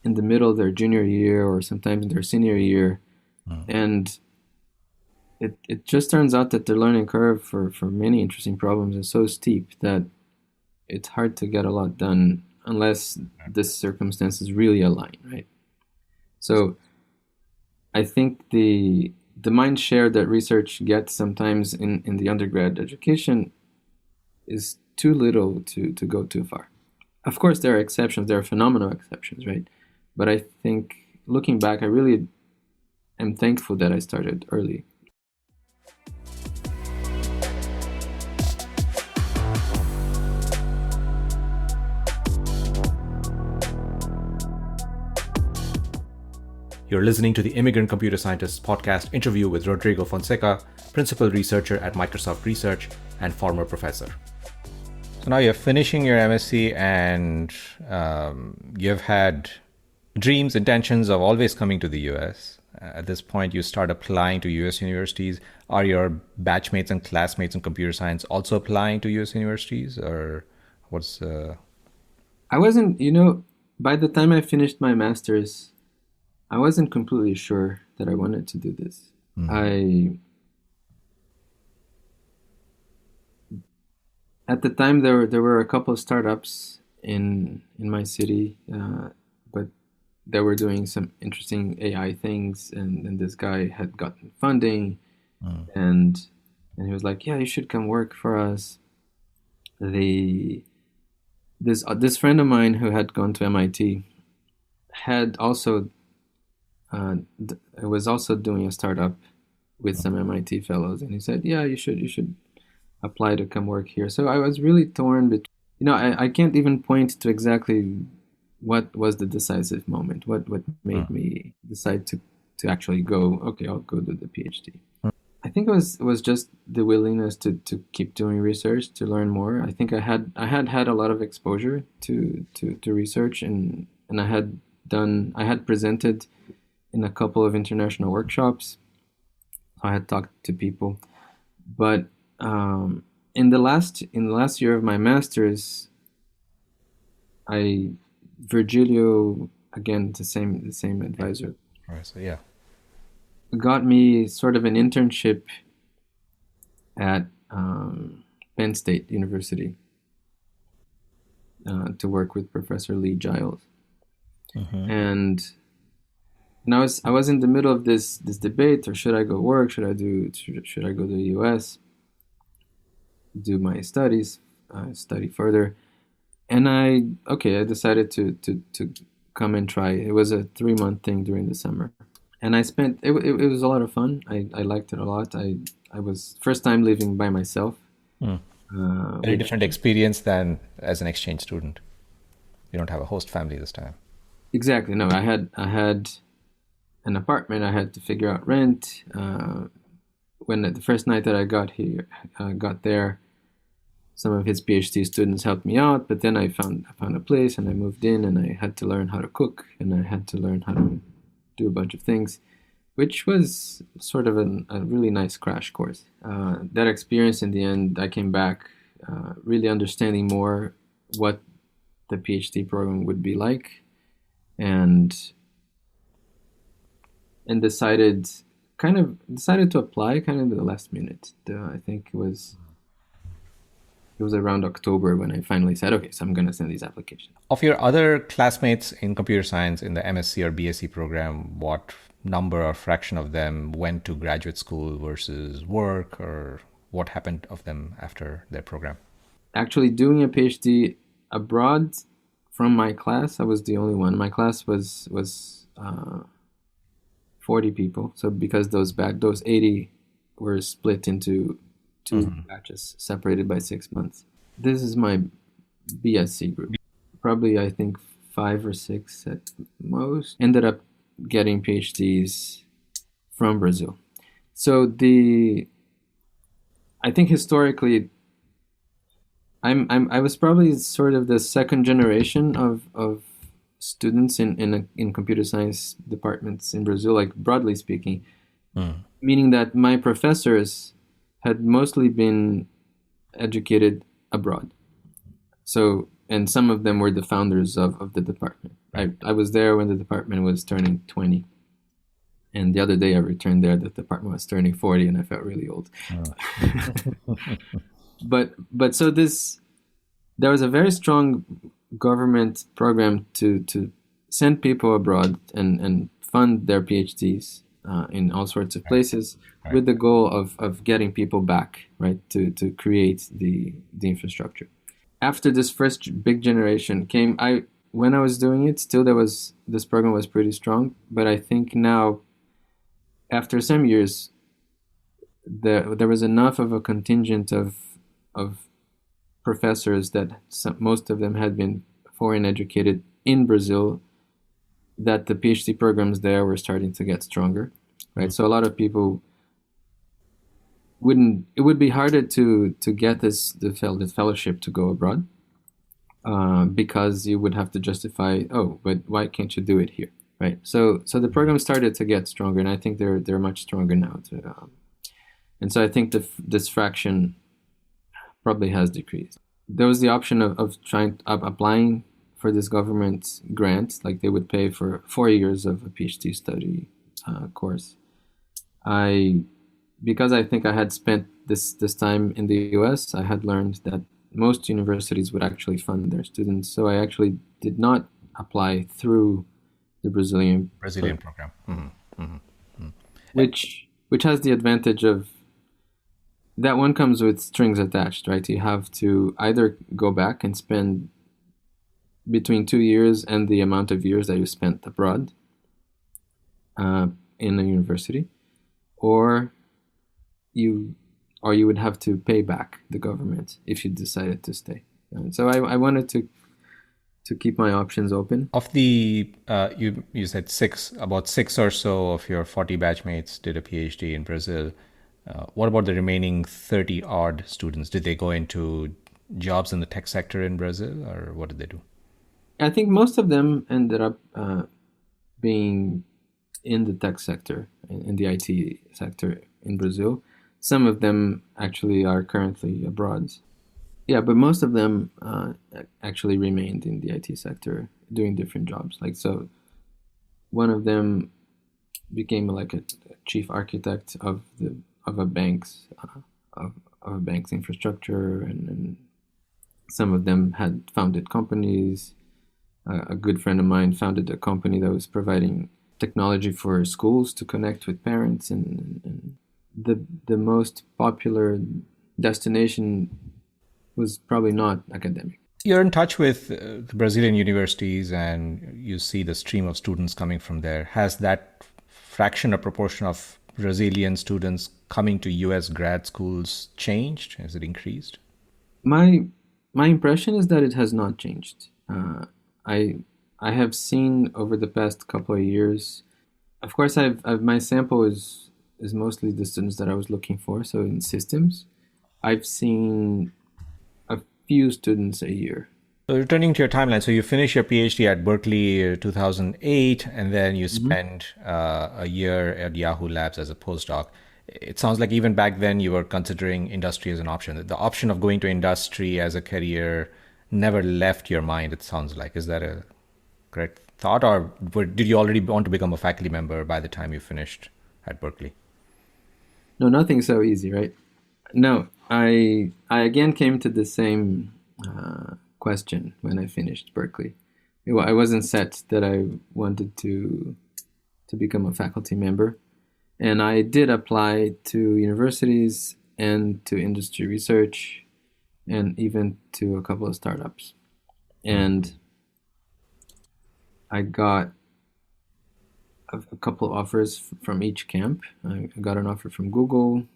in the middle of their junior year or sometimes in their senior year, and it just turns out that the learning curve for many interesting problems is so steep that it's hard to get a lot done unless the circumstances really align, right? So I think the mind share that research gets sometimes in the undergrad education is too little to go too far. Of course, there are exceptions, there are phenomenal exceptions, right? But I think looking back, I really am thankful that I started early. You're listening to the Immigrant Computer Scientists podcast interview with Rodrigo Fonseca, principal researcher at Microsoft Research and former professor. So now you're finishing your MSc and you've had dreams, intentions of always coming to the US. At this point, you start applying to US universities. Are your batchmates and classmates in computer science also applying to US universities, or what's... I wasn't, by the time I finished my master's, I wasn't completely sure that I wanted to do this. At the time, there were a couple of startups in my city, but they were doing some interesting AI things, and this guy had gotten funding, and he was like, "Yeah, you should come work for us." This friend of mine who had gone to MIT had also was also doing a startup with some MIT fellows, and he said, "Yeah, you should apply to come work here." So I was really torn between, I can't even point to exactly what was the decisive moment, what made me decide to actually go, okay, I'll go do the PhD. I think it was just the willingness to keep doing research, to learn more. I think I had a lot of exposure to research, and I had presented in a couple of international workshops. I had talked to people, but in the last year of my master's, I Virgilio, again, the same advisor, All right. So yeah. got me sort of an internship at Penn State University, to work with Professor Lee Giles. Mm-hmm. And I was in the middle of this debate, or should I go work? Should I go to the U.S., do my studies, study further? And I decided to come and try. It was a 3-month thing during the summer, and it was a lot of fun. I liked it a lot. I was first time living by myself. Mm. Very Which different experience than as an exchange student. You don't have a host family this time. exactly, no, I had an apartment. I had to figure out rent. When the first night that I got there, some of his PhD students helped me out, but then I found a place and I moved in, and I had to learn how to cook, and I had to learn how to do a bunch of things, which was sort of a really nice crash course. That experience, in the end, I came back really understanding more what the PhD program would be like, and decided to apply kind of at the last minute. I think it was around October when I finally said, okay, so I'm going to send these applications. Of your other classmates in computer science in the MSc or BSc program, what number or fraction of them went to graduate school versus work, or what happened of them after their program? Actually, doing a PhD abroad from my class, I was the only one. My class was 40 people. So because those 80 were split into two batches separated by 6 months. This is my BSc group. Probably, I think, 5 or 6 at most ended up getting PhDs from Brazil. So I think historically, I was probably sort of the second generation of students in computer science departments in Brazil, like broadly speaking, meaning that my professors had mostly been educated abroad. So, and some of them were the founders of the department. I was there when the department was turning 20. And the other day I returned there, the department was turning 40, and I felt really old. But so there was a very strong government program to send people abroad and fund their PhDs in all sorts of places, with the goal of getting people back, right, to create the infrastructure. After this first big generation came, when I was doing it, still this program was pretty strong, but I think now, after some years, there was enough of a contingent of professors that most of them had been foreign educated in Brazil, that the PhD programs there were starting to get stronger, right? So a lot of people it would be harder to get the fellowship to go abroad, because you would have to justify, oh, but why can't you do it here, right? So the program started to get stronger, and I think they're much stronger now. And so I think this fraction probably has decreased. There was the option of applying for this government grant, like they would pay for 4 years of a PhD study course. Because I think I had spent this time in the US, I had learned that most universities would actually fund their students. So I actually did not apply through the Brazilian program. Which has the advantage of that one comes with strings attached, right? You have to either go back and spend between 2 years and the amount of years that you spent abroad in a university, or you would have to pay back the government if you decided to stay. And so I wanted to keep my options open. Of the you said about six or so of your 40 batchmates did a PhD in Brazil. What about the remaining 30 odd students? Did they go into jobs in the tech sector in Brazil, or what did they do? I think most of them ended up being in the tech sector, in the IT sector in Brazil. Some of them actually are currently abroad. Yeah, but most of them actually remained in the IT sector doing different jobs. Like, so one of them became like a chief architect of a bank's of a bank's infrastructure, and some of them had founded companies. A good friend of mine founded a company that was providing technology for schools to connect with parents, and the most popular destination was probably not academic. You're in touch with the Brazilian universities and you see the stream of students coming from there. Has that fraction or proportion of Brazilian students coming to US grad schools changed? Has it increased? My my impression is that it has not changed. I I have seen over the past couple of years. Of course, I've my sample is mostly the students that I was looking for. So in systems, I've seen a few students a year. So returning to your timeline, so you finish your PhD at Berkeley 2008, and then you Mhm. spend a year at Yahoo Labs as a postdoc. It sounds like even back then you were considering industry as an option. The option of going to industry as a career never left your mind, it sounds like. Is that a correct thought, or did you already want to become a faculty member by the time you finished at Berkeley? No, nothing's so easy, right? No, I again came to the same question when I finished Berkeley. I wasn't set that I wanted to become a faculty member, and I did apply to universities and to industry research, and even to a couple of startups. And I got a couple of offers from each camp. I got an offer from Google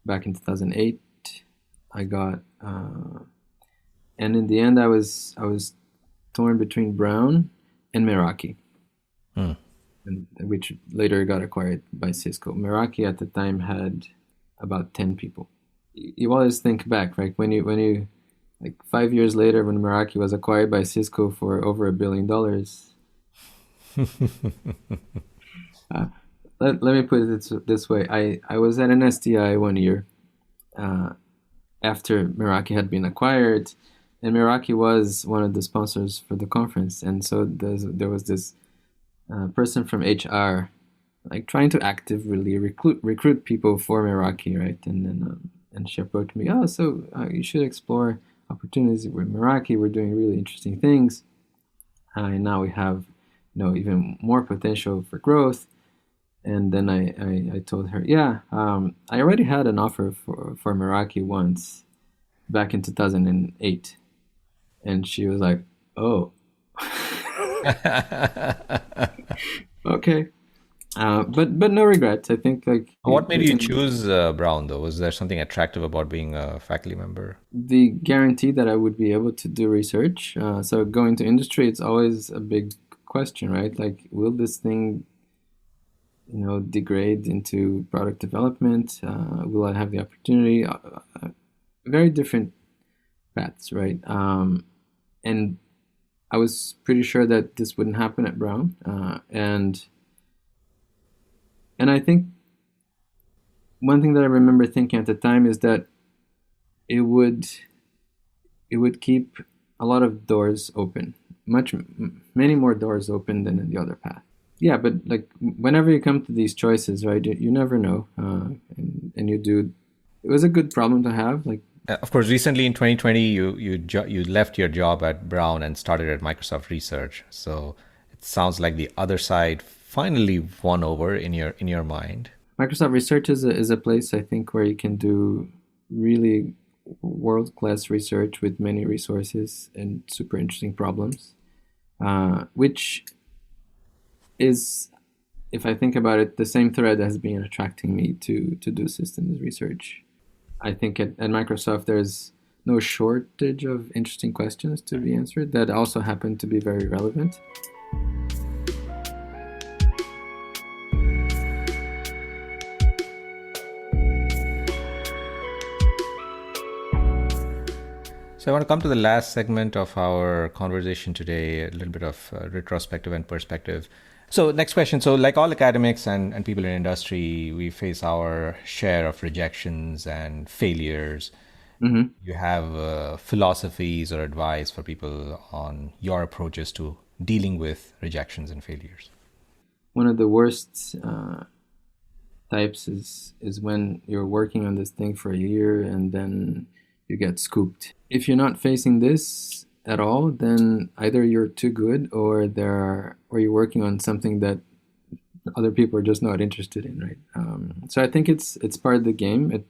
back in 2008. I got, and in the end, I was torn between Brown and Meraki, Hmm. which later got acquired by Cisco. Meraki at the time had about 10 people. You always think back, right? When you like 5 years later, when Meraki was acquired by Cisco for over $1 billion. Uh, let me put it this way. I was at an STI one year after Meraki had been acquired, and Meraki was one of the sponsors for the conference. And so there was this person from HR, like trying to actively recruit people for Meraki, right? And then and she approached me. Oh, so you should explore opportunities with Meraki. We're doing really interesting things, and now we have even more potential for growth. And then I told her, yeah, I already had an offer for Meraki once back in 2008. And she was like, oh, okay. But no regrets. I think like What made you choose Brown, though? Was there something attractive about being a faculty member? the guarantee that I would be able to do research. So going to industry, it's always a big question, right? Like, will this thing degrade into product development? Will I have the opportunity? Very different paths, right? And I was pretty sure that this wouldn't happen at Brown, and I think one thing that I remember thinking at the time is that it would keep a lot of doors open, many more doors open than in the other path. Yeah, but like whenever you come to these choices, right, you never know, and you do. It was a good problem to have. Like, Of course, recently in 2020, you left your job at Brown and started at Microsoft Research. So it sounds like the other side finally won over in your mind. Microsoft Research is a place I think where you can do really world-class research with many resources and super interesting problems, which is, if I think about it, the same thread has been attracting me to do systems research. I think at Microsoft there's no shortage of interesting questions to be answered that also happen to be very relevant. So I want to come to the last segment of our conversation today, a little bit of retrospective and perspective. So next question. So like all academics and people in industry, we face our share of rejections and failures. Hmm. You have philosophies or advice for people on your approaches to dealing with rejections and failures? One of the worst types is when you're working on this thing for a year and then you get scooped. If you're not facing this at all, then either you're too good or you're working on something that other people are just not interested in, right? So I think it's part of the game.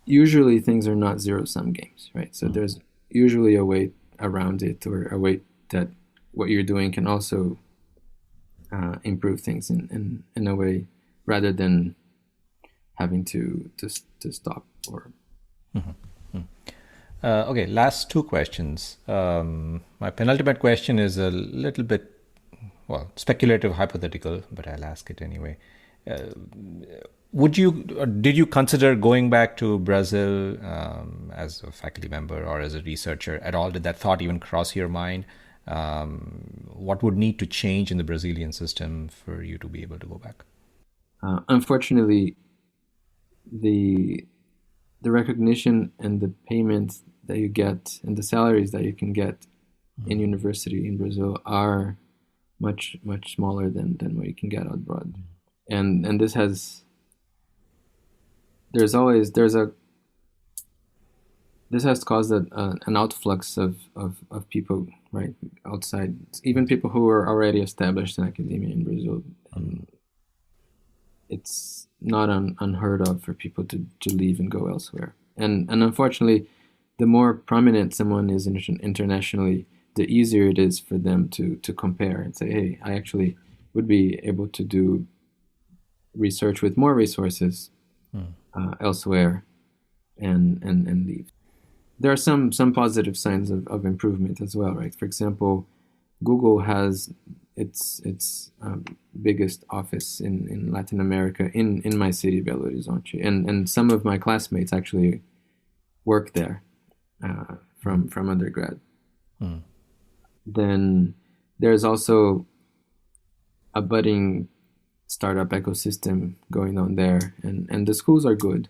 Usually things are not zero-sum games, right? So there's usually a way around it, or a way that what you're doing can also improve things in a way, rather than having to stop or. Okay, last two questions. My penultimate question is a little bit, well, speculative, hypothetical, but I'll ask it anyway. Did you consider going back to Brazil as a faculty member or as a researcher at all? Did that thought even cross your mind? What would need to change in the Brazilian system for you to be able to go back? Unfortunately, the recognition and the payments that you get and the salaries that you can get in university in Brazil are much smaller than what you can get abroad, and this has this has caused an outflux of people, right, outside, even people who are already established in academia in Brazil. It's not unheard of for people to leave and go elsewhere. And unfortunately, the more prominent someone is internationally, the easier it is for them to compare and say, hey, I actually would be able to do research with more resources elsewhere and leave. There are some positive signs of improvement as well, right? For example, Google has its biggest office in Latin America in my city, Belo Horizonte, and some of my classmates actually work there from undergrad. Then there's also a budding startup ecosystem going on there, and the schools are good.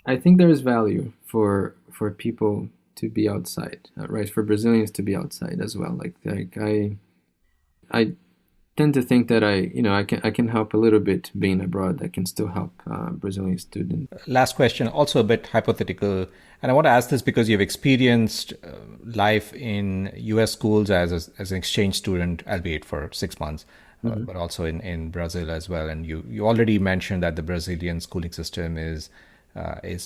I think there is value for people to be outside, right? For Brazilians to be outside as well. Like I tend to think that I can help a little bit being abroad. I can still help Brazilian students. Last question, also a bit hypothetical, and I want to ask this because you've experienced life in U.S. schools as an exchange student, albeit for 6 months, but also in Brazil as well. And you already mentioned that the Brazilian schooling system is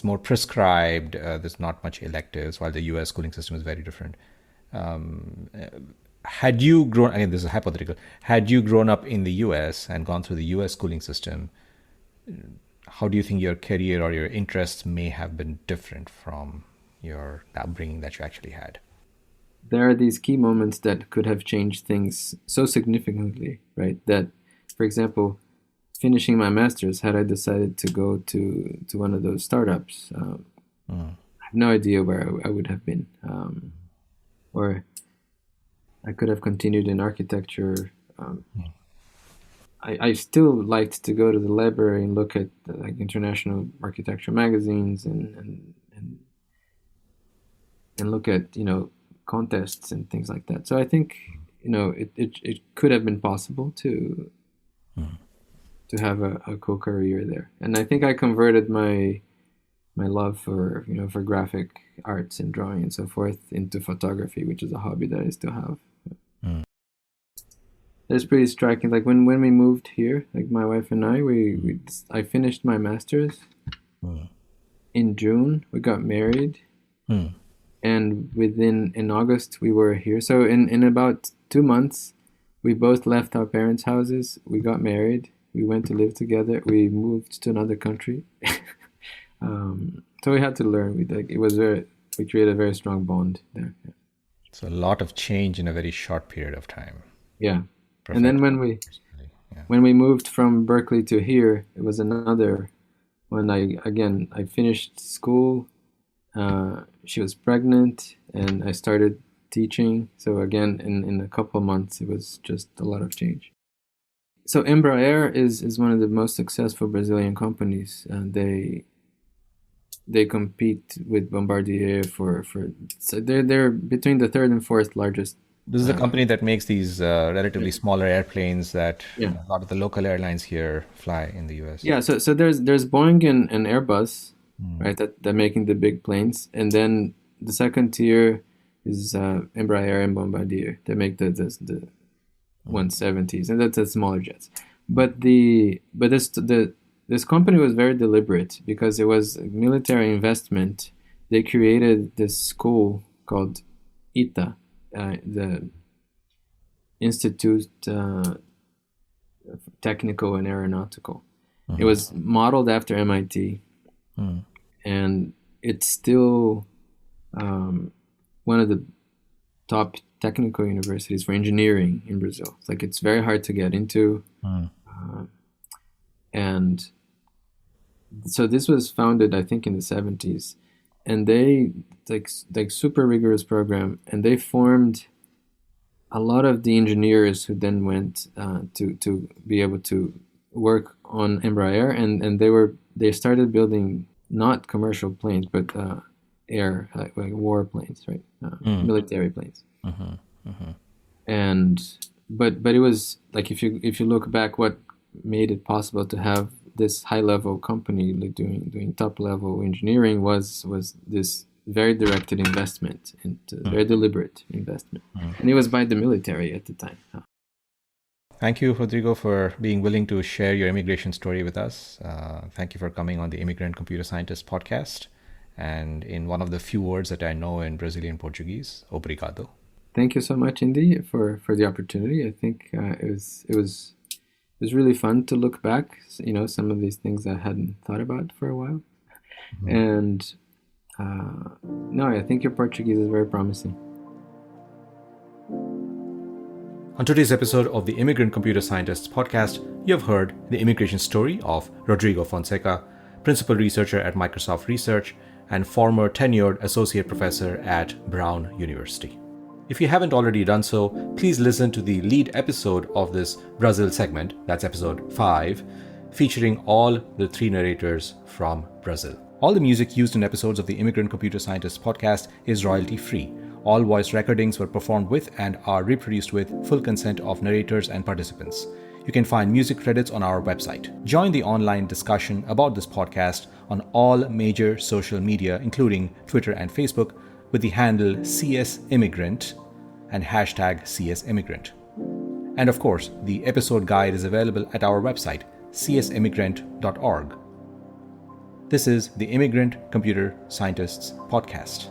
more prescribed. There's not much electives, while the U.S. schooling system is very different. Had you grown, again, this is hypothetical, had you grown up in the US and gone through the US schooling system, how do you think your career or your interests may have been different from your upbringing that you actually had? There are these key moments that could have changed things so significantly, right? That, for example, finishing my master's, had I decided to go to one of those startups, I have no idea where I would have been. Or I could have continued in architecture. I still liked to go to the library and look at like international architecture magazines and look at contests and things like that. So I think it could have been possible to have a cool career there. And I think I converted my love for graphic arts and drawing and so forth into photography, which is a hobby that I still have. It's pretty striking. Like when we moved here, like my wife and I finished my master's in June. We got married, and in August we were here. So in about 2 months, we both left our parents' houses. We got married. We went to live together. We moved to another country. So we had to learn. We created a very strong bond there. Yeah. So a lot of change in a very short period of time. Yeah. Perfect. And then when we moved from Berkeley to here, it was another when I finished school. She was pregnant, and I started teaching. So again, in a couple of months, it was just a lot of change. So Embraer is one of the most successful Brazilian companies. They compete with Bombardier for so they're between the third and fourth largest. This is a company that makes these relatively smaller airplanes that Yeah. a lot of the local airlines here fly in the US. Yeah, so there's Boeing and Airbus, right? That making the big planes, and then the second tier is Embraer and Bombardier. They make the 170s, and that's the smaller jets. But this company was very deliberate because it was a military investment. They created this school called ITA, the Institute Technical and Aeronautical. It was modeled after MIT, and it's still one of the top technical universities for engineering in Brazil. It's like it's very hard to get into, and so this was founded, I think, in the 70s, and they like super rigorous program, and they formed a lot of the engineers who then went to be able to work on Embraer, and they started building not commercial planes, but air like war planes, right? Military planes. And but it was like if you look back, what made it possible to have this high level company like doing top level engineering was this very directed investment, and very deliberate investment, and it was by the military at the time. Thank you, Rodrigo, for being willing to share your immigration story with us. Thank you for coming on the Immigrant Computer Scientist podcast. And in one of the few words that I know in Brazilian Portuguese, obrigado. Thank you so much, Indy, for the opportunity. I think it was really fun to look back. Some of these things I hadn't thought about for a while, and no, I think your Portuguese is very promising. On today's episode of the Immigrant Computer Scientists podcast, you have heard the immigration story of Rodrigo Fonseca, principal researcher at Microsoft Research and former tenured associate professor at Brown University. If you haven't already done so, please listen to the lead episode of this Brazil segment, that's episode 5, featuring all the 3 narrators from Brazil. All the music used in episodes of the Immigrant Computer Scientists podcast is royalty-free. All voice recordings were performed with and are reproduced with full consent of narrators and participants. You can find music credits on our website. Join the online discussion about this podcast on all major social media, including Twitter and Facebook, with the handle CSImmigrant and hashtag CSImmigrant. And of course, the episode guide is available at our website, csimmigrant.org. This is the Immigrant Computer Scientists podcast.